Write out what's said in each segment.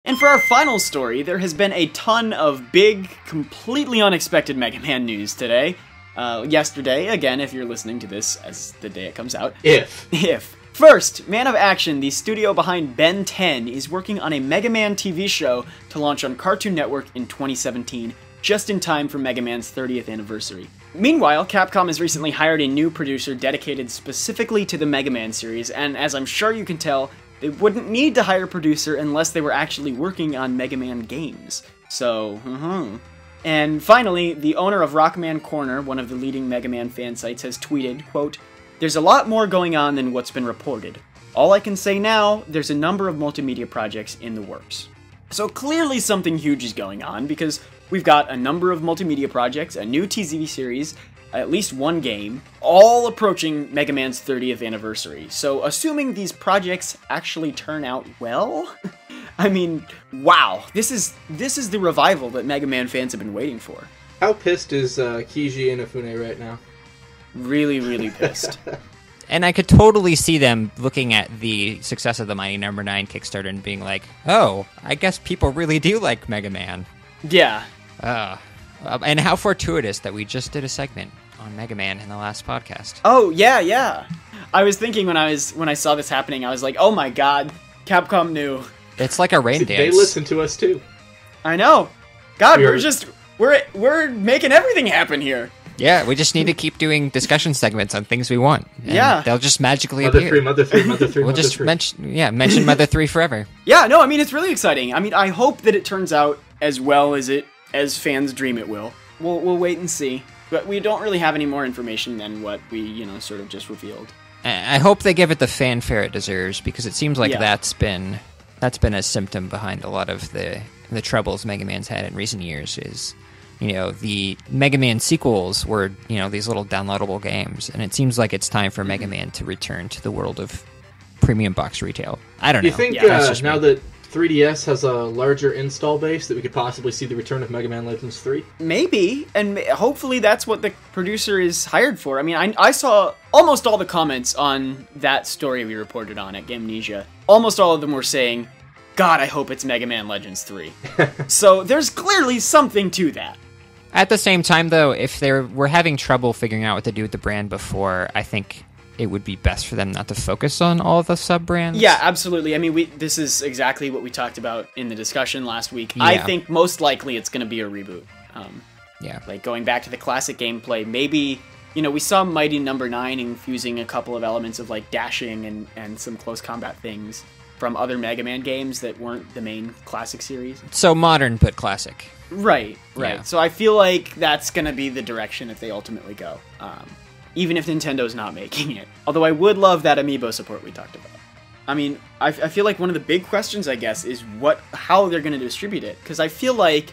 And for our final story, there has been a ton of big, completely unexpected Mega Man news today. Yesterday, again, if you're listening to this as the day it comes out. If. First, Man of Action, the studio behind Ben 10, is working on a Mega Man TV show to launch on Cartoon Network in 2017, just in time for Mega Man's 30th anniversary. Meanwhile, Capcom has recently hired a new producer dedicated specifically to the Mega Man series, and as I'm sure you can tell, they wouldn't need to hire a producer unless they were actually working on Mega Man games. So, And finally, the owner of Rockman Corner, one of the leading Mega Man fan sites, has tweeted, quote, "There's a lot more going on than what's been reported. All I can say now, there's a number of multimedia projects in the works." So clearly something huge is going on, because we've got a number of multimedia projects, a new TV series, at least one game, all approaching Mega Man's 30th anniversary. So assuming these projects actually turn out well, I mean, wow, this is the revival that Mega Man fans have been waiting for. How pissed is Kiji Inafune right now? Really, really pissed. And I could totally see them looking at the success of the Mighty No. 9 Kickstarter and being like, oh, I guess people really do like Mega Man. Yeah. And how fortuitous that we just did a segment on Mega Man in the last podcast. Oh, yeah. I was thinking when I saw this happening, I was like, oh my god, Capcom knew. It's like a rain dance. They listen to us too. I know. God, we're making everything happen here. Yeah, we just need to keep doing discussion segments on things we want. And they'll just magically appear. Mother 3. We'll just mention Mother 3 forever. Yeah, no, I mean, it's really exciting. I mean, I hope that it turns out as well as fans dream it will. We'll wait and see. But we don't really have any more information than what we, sort of just revealed. I hope they give it the fanfare it deserves, because it seems like that's been a symptom behind a lot of the troubles Mega Man's had in recent years is, the Mega Man sequels were, these little downloadable games, and it seems like it's time for Mega Man to return to the world of premium box retail. I don't know. Do you think now that 3DS has a larger install base that we could possibly see the return of Mega Man Legends 3? Maybe, and hopefully that's what the producer is hired for. I mean, I saw almost all the comments on that story we reported on at Gamnesia. Almost all of them were saying, God, I hope it's Mega Man Legends 3. So there's clearly something to that. At the same time, though, if they were having trouble figuring out what to do with the brand before, I think it would be best for them not to focus on all the sub-brands. Yeah, absolutely. I mean, this is exactly what we talked about in the discussion last week. Yeah. I think most likely it's going to be a reboot. Yeah. Like, going back to the classic gameplay, maybe, we saw Mighty No. 9 infusing a couple of elements of, like, dashing and some close combat things from other Mega Man games that weren't the main classic series. So modern, but classic. Right. Yeah. So I feel like that's going to be the direction if they ultimately go. Even if Nintendo's not making it. Although I would love that amiibo support we talked about. I mean, I feel like one of the big questions, I guess, is how they're going to distribute it. Because I feel like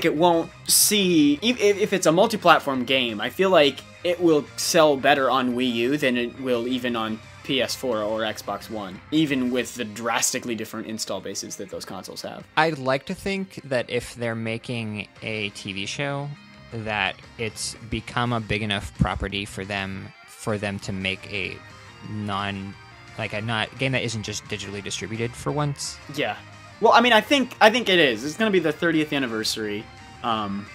it won't see... If it's a multi-platform game, I feel like it will sell better on Wii U than it will even on PS4 or Xbox One. Even with the drastically different install bases that those consoles have. I'd like to think that if they're making a TV show, that it's become a big enough property for them to make a game that isn't just digitally distributed for once. Yeah. Well, I mean, I think it is. It's going to be the 30th anniversary.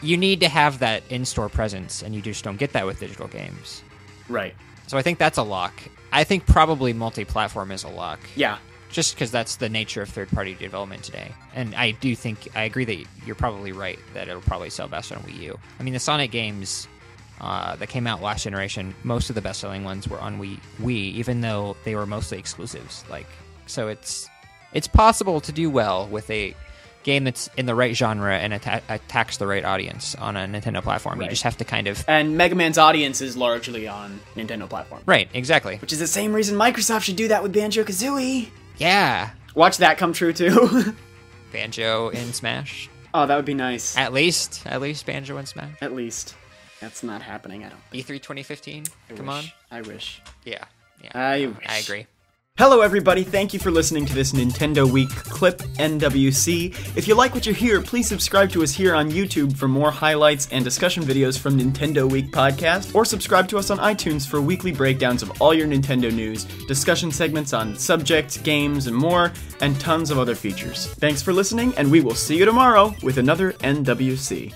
You need to have that in-store presence, and you just don't get that with digital games. Right. So I think that's a lock. I think probably multi-platform is a lock. Yeah. Just because that's the nature of third-party development today. And I agree that you're probably right that it'll probably sell best on Wii U. I mean, the Sonic games that came out last generation, most of the best-selling ones were on Wii, even though they were mostly exclusives. So it's possible to do well with a game that's in the right genre and attacks the right audience on a Nintendo platform. Right. You just have to kind of... And Mega Man's audience is largely on Nintendo platform. Right, exactly. Which is the same reason Microsoft should do that with Banjo-Kazooie. Yeah. Watch that come true, too. Banjo in Smash. Oh, that would be nice. At least Banjo in Smash. At least. That's not happening, I don't think. E3 2015? I wish. Yeah. I agree. Hello everybody, thank you for listening to this Nintendo Week clip, NWC. If you like what you hear, please subscribe to us here on YouTube for more highlights and discussion videos from Nintendo Week podcast, or subscribe to us on iTunes for weekly breakdowns of all your Nintendo news, discussion segments on subjects, games, and more, and tons of other features. Thanks for listening, and we will see you tomorrow with another NWC.